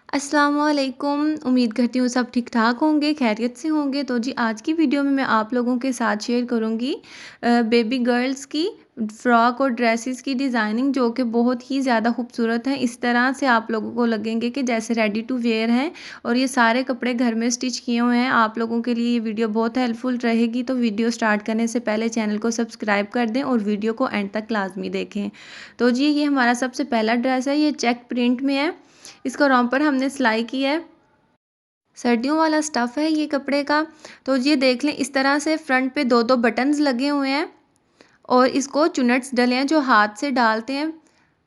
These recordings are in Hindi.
अस्सलाम वालेकुम। उम्मीद करती हूँ सब ठीक-ठाक होंगे, खैरियत से होंगे। तो जी आज की वीडियो में मैं आप लोगों के साथ शेयर करूँगी बेबी गर्ल्स की फ़्रॉक और ड्रेसेस की डिज़ाइनिंग जो कि बहुत ही ज़्यादा खूबसूरत हैं। इस तरह से आप लोगों को लगेंगे कि जैसे रेडी टू वियर हैं और ये सारे कपड़े घर में स्टिच किए हुए हैं। आप लोगों के लिए ये वीडियो बहुत हेल्पफुल रहेगी। तो वीडियो स्टार्ट करने से पहले चैनल को सब्सक्राइब कर दें और वीडियो को एंड तक लाज़मी देखें। तो जी ये हमारा सबसे पहला ड्रेस है, ये चेक प्रिंट में है। इसका रोम पर हमने सिलाई की है। सर्दियों वाला स्टफ़ है ये कपड़े का। तो ये देख लें, इस तरह से फ्रंट पे 2-2 बटन्स लगे हुए हैं और इसको चुनट्स डले हैं जो हाथ से डालते हैं।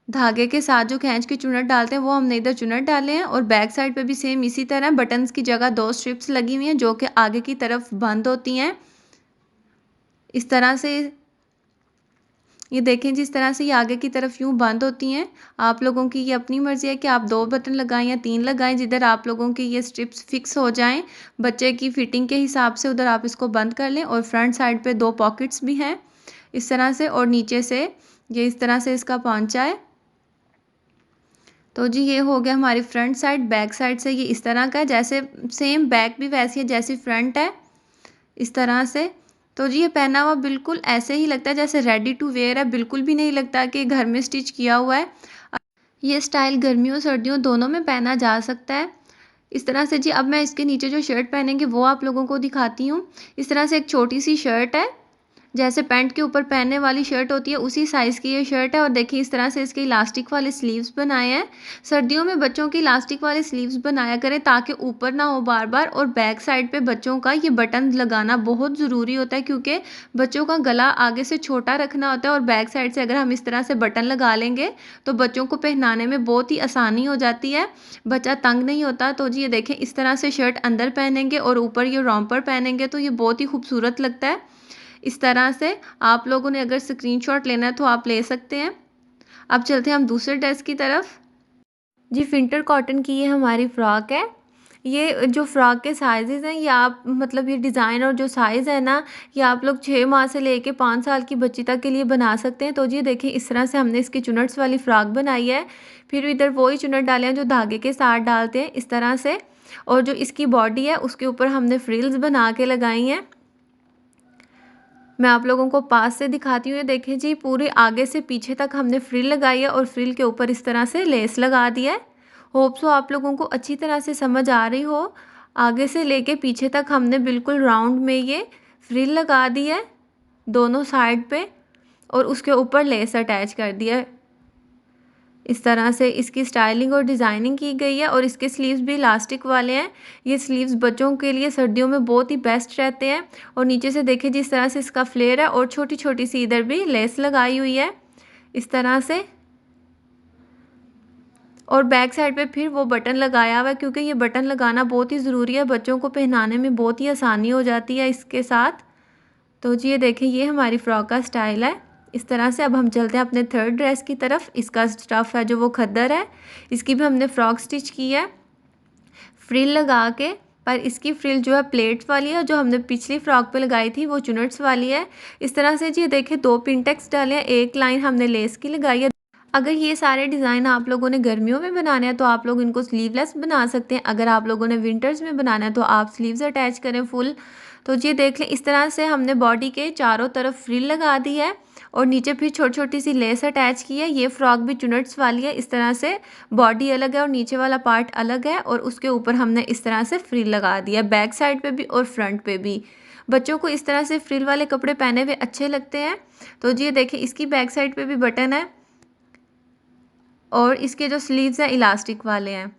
धागे के साथ जो खींच के चुनट डालते हैं वो हमने इधर चुनट डाले हैं और बैक साइड पे भी सेम इसी तरह बटन्स की जगह 2 स्ट्रिप्स लगी हुई हैं जो कि आगे की तरफ बंद होती हैं। इस तरह से ये देखें, जिस तरह से ये आगे की तरफ यूँ बंद होती हैं। आप लोगों की ये अपनी मर्ज़ी है कि आप 2 बटन लगाएँ या 3 लगाएँ, जिधर आप लोगों की ये स्ट्रिप्स फिक्स हो जाएँ। बच्चे की फिटिंग के हिसाब से उधर आप इसको बंद कर लें। और फ्रंट साइड पे 2 पॉकेट्स भी हैं इस तरह से, और नीचे से ये इस तरह से इसका पहुँचा है। तो जी ये हो गया हमारी फ्रंट साइड। बैक साइड से ये इस तरह का है, जैसे सेम बैक भी वैसी है जैसी फ्रंट है, इस तरह से। तो जी ये पहना हुआ बिल्कुल ऐसे ही लगता है जैसे रेडी टू वेयर है, बिल्कुल भी नहीं लगता कि घर में स्टिच किया हुआ है। ये स्टाइल गर्मियों सर्दियों दोनों में पहना जा सकता है। इस तरह से जी अब मैं इसके नीचे जो शर्ट पहनेंगे वो आप लोगों को दिखाती हूँ। इस तरह से एक छोटी सी शर्ट है, जैसे पैंट के ऊपर पहनने वाली शर्ट होती है उसी साइज़ की ये शर्ट है। और देखिए इस तरह से इसके इलास्टिक वाले स्लीव्स बनाए हैं। सर्दियों में बच्चों की इलास्टिक वाले स्लीव्स बनाया करें ताकि ऊपर ना हो बार बार। और बैक साइड पे बच्चों का ये बटन लगाना बहुत ज़रूरी होता है, क्योंकि बच्चों का गला आगे से छोटा रखना होता है और बैक साइड से अगर हम इस तरह से बटन लगा लेंगे तो बच्चों को पहनाने में बहुत ही आसानी हो जाती है, बच्चा तंग नहीं होता। तो जी ये देखें, इस तरह से शर्ट अंदर पहनेंगे और ऊपर ये रोम्पर पहनेंगे तो ये बहुत ही खूबसूरत लगता है। इस तरह से आप लोगों ने अगर स्क्रीनशॉट लेना है तो आप ले सकते हैं। अब चलते हैं हम दूसरे ड्रेस की तरफ। जी फिंटर कॉटन की ये हमारी फ़्रॉक है। ये जो फ़्रॉक के साइज़ेज़ हैं ये आप मतलब ये डिज़ाइन और जो साइज़ है ना, ये आप लोग 6 माह से लेके 5 साल की बच्ची तक के लिए बना सकते हैं। तो जी देखिए इस तरह से हमने इसकी चुनट्स वाली फ़्रॉक बनाई है। फिर इधर वही चुनट डाले हैं जो धागे के साथ डालते हैं, इस तरह से। और जो इसकी बॉडी है उसके ऊपर हमने फ्रिल्स बना के लगाई हैं। मैं आप लोगों को पास से दिखाती हूँ। ये देखें जी, पूरे आगे से पीछे तक हमने फ्रिल लगाई है और फ्रिल के ऊपर इस तरह से लेस लगा दिया है। होप सो आप लोगों को अच्छी तरह से समझ आ रही हो। आगे से लेके पीछे तक हमने बिल्कुल राउंड में ये फ्रिल लगा दी है दोनों साइड पे, और उसके ऊपर लेस अटैच कर दिया है। इस तरह से इसकी स्टाइलिंग और डिज़ाइनिंग की गई है और इसके स्लीव्स भी इलास्टिक वाले हैं। ये स्लीव्स बच्चों के लिए सर्दियों में बहुत ही बेस्ट रहते हैं। और नीचे से देखिए जिस तरह से इसका फ्लेयर है और छोटी छोटी सी इधर भी लेस लगाई हुई है इस तरह से। और बैक साइड पे फिर वो बटन लगाया हुआ है, क्योंकि ये बटन लगाना बहुत ही ज़रूरी है, बच्चों को पहनाने में बहुत ही आसानी हो जाती है इसके साथ। तो जी ये देखें, ये हमारी फ़्रॉक का स्टाइल है इस तरह से। अब हम चलते हैं अपने थर्ड ड्रेस की तरफ। इसका स्टफ़ है जो वो खद्दर है, इसकी भी हमने फ़्रॉक स्टिच की है फ्रिल लगा के। पर इसकी फ्रिल जो है प्लेट्स वाली है, जो हमने पिछली फ़्रॉक पे लगाई थी वो चुनट्स वाली है। इस तरह से जी ये देखें, 2 पिनटेक्स डाले हैं, एक लाइन हमने लेस की लगाई है। अगर ये सारे डिज़ाइन आप लोगों ने गर्मियों में बनाने हैं तो आप लोग इनको स्लीवलेस बना सकते हैं। अगर आप लोगों ने विंटर्स में बनाना है तो आप स्लीव्स अटैच करें फुल। तो ये देख लें, इस तरह से हमने बॉडी के चारों तरफ फ्रिल लगा दी है और नीचे फिर छोटी छोटी सी लेस अटैच की है। ये फ़्रॉक भी चुनट्स वाली है इस तरह से। बॉडी अलग है और नीचे वाला पार्ट अलग है, और उसके ऊपर हमने इस तरह से फ्रिल लगा दिया बैक साइड पे भी और फ्रंट पे भी। बच्चों को इस तरह से फ्रिल वाले कपड़े पहने हुए अच्छे लगते हैं। तो ये देखिए, इसकी बैक साइड पे भी बटन है और इसके जो स्लीव्स हैं इलास्टिक वाले हैं।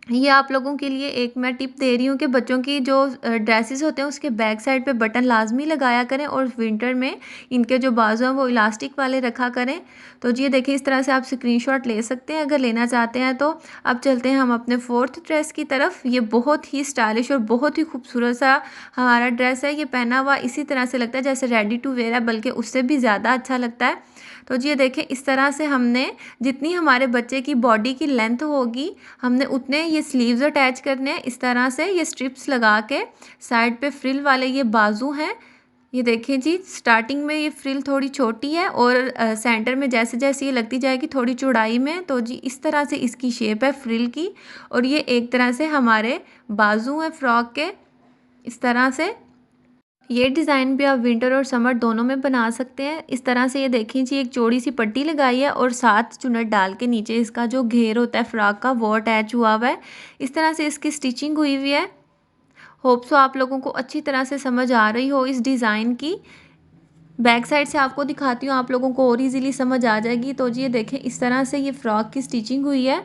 ये आप लोगों के लिए एक मैं टिप दे रही हूँ कि बच्चों की जो ड्रेसेस होते हैं उसके बैक साइड पे बटन लाजमी लगाया करें, और विंटर में इनके जो बाजू हैं वो इलास्टिक वाले रखा करें। तो ये देखिए, इस तरह से आप स्क्रीनशॉट ले सकते हैं अगर लेना चाहते हैं तो। अब चलते हैं हम अपने फोर्थ ड्रेस की तरफ। ये बहुत ही स्टाइलिश और बहुत ही खूबसूरत सा हमारा ड्रेस है। ये पहना हुआ इसी तरह से लगता है जैसे रेडी टू वेयर है, बल्कि उससे भी ज़्यादा अच्छा लगता है। तो ये देखें, इस तरह से हमने जितनी हमारे बच्चे की बॉडी की लेंथ होगी हमने उतने ये स्लीव्स अटैच करने हैं इस तरह से। ये स्ट्रिप्स लगा के साइड पे फ्रिल वाले ये बाजू हैं, ये देखिए जी, स्टार्टिंग में ये फ्रिल थोड़ी छोटी है और सेंटर में जैसे-जैसे ये लगती जाएगी थोड़ी चौड़ाई में, तो जी इस तरह से इसकी शेप है फ्रिल की। और ये एक तरह से हमारे बाजू हैं फ्रॉक के, इस तरह से। ये डिज़ाइन भी आप विंटर और समर दोनों में बना सकते हैं। इस तरह से ये देखिए जी, एक चौड़ी सी पट्टी लगाई है और 7 चुन्नट डाल के नीचे इसका जो घेर होता है फ्रॉक का वो अटैच हुआ हुआ है। इस तरह से इसकी स्टिचिंग हुई हुई है। होप सो आप लोगों को अच्छी तरह से समझ आ रही हो इस डिज़ाइन की। बैक साइड से आपको दिखाती हूँ, आप लोगों को और ईज़िली समझ आ जाएगी। तो जी ये देखें, इस तरह से ये फ्रॉक की स्टिचिंग हुई है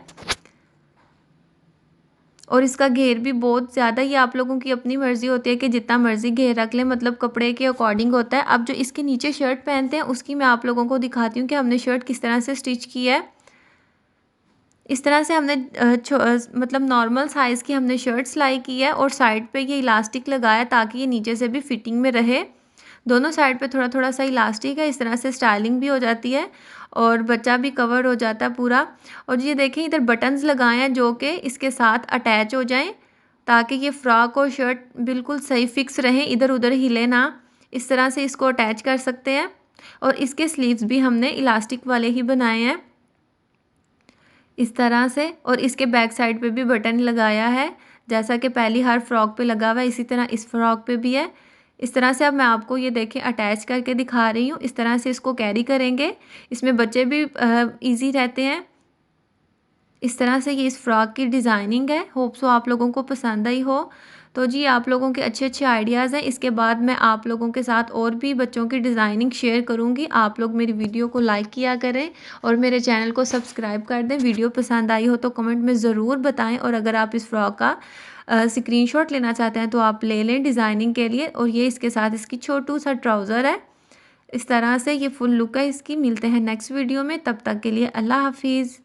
और इसका घेर भी बहुत ज़्यादा, ये आप लोगों की अपनी मर्ज़ी होती है कि जितना मर्ज़ी घेर रख लें, मतलब कपड़े के अकॉर्डिंग होता है। अब जो इसके नीचे शर्ट पहनते हैं उसकी मैं आप लोगों को दिखाती हूँ कि हमने शर्ट किस तरह से स्टिच की है। इस तरह से हमने मतलब नॉर्मल साइज़ की हमने शर्ट सिलाई की है और साइड पे ये इलास्टिक लगाया ताकि ये नीचे से भी फिटिंग में रहे। दोनों साइड पे थोड़ा-थोड़ा सा इलास्टिक है, इस तरह से स्टाइलिंग भी हो जाती है और बच्चा भी कवर हो जाता है पूरा। और ये देखें, इधर बटन्स लगाए हैं जो कि इसके साथ अटैच हो जाएँ, ताकि ये फ्रॉक और शर्ट बिल्कुल सही फिक्स रहें, इधर-उधर हिले ना। इस तरह से इसको अटैच कर सकते हैं। और इसके स्लीव्स भी हमने इलास्टिक वाले ही बनाए हैं, इस तरह से। और इसके बैक साइड पे भी बटन लगाया है, जैसा कि पहली हर फ्रॉक पे लगा हुआ है, इसी तरह इस फ्रॉक पे भी है। इस तरह से अब मैं आपको ये देखें अटैच करके दिखा रही हूँ। इस तरह से इसको कैरी करेंगे, इसमें बच्चे भी ईज़ी रहते हैं। इस तरह से ये इस फ्रॉक की डिज़ाइनिंग है। होप सो आप लोगों को पसंद आई हो। तो जी आप लोगों के अच्छे-अच्छे आइडियाज़ हैं। इसके बाद मैं आप लोगों के साथ और भी बच्चों की डिज़ाइनिंग शेयर करूँगी। आप लोग मेरी वीडियो को लाइक किया करें और मेरे चैनल को सब्सक्राइब कर दें। वीडियो पसंद आई हो तो कमेंट में ज़रूर बताएँ और अगर आप इस फ्रॉक का स्क्रीनशॉट लेना चाहते हैं तो आप ले लें डिज़ाइनिंग के लिए। और ये इसके साथ इसकी छोटू-सा ट्राउज़र है। इस तरह से ये फुल लुक है इसकी। मिलते हैं नेक्स्ट वीडियो में, तब तक के लिए अल्लाह हाफ़िज़।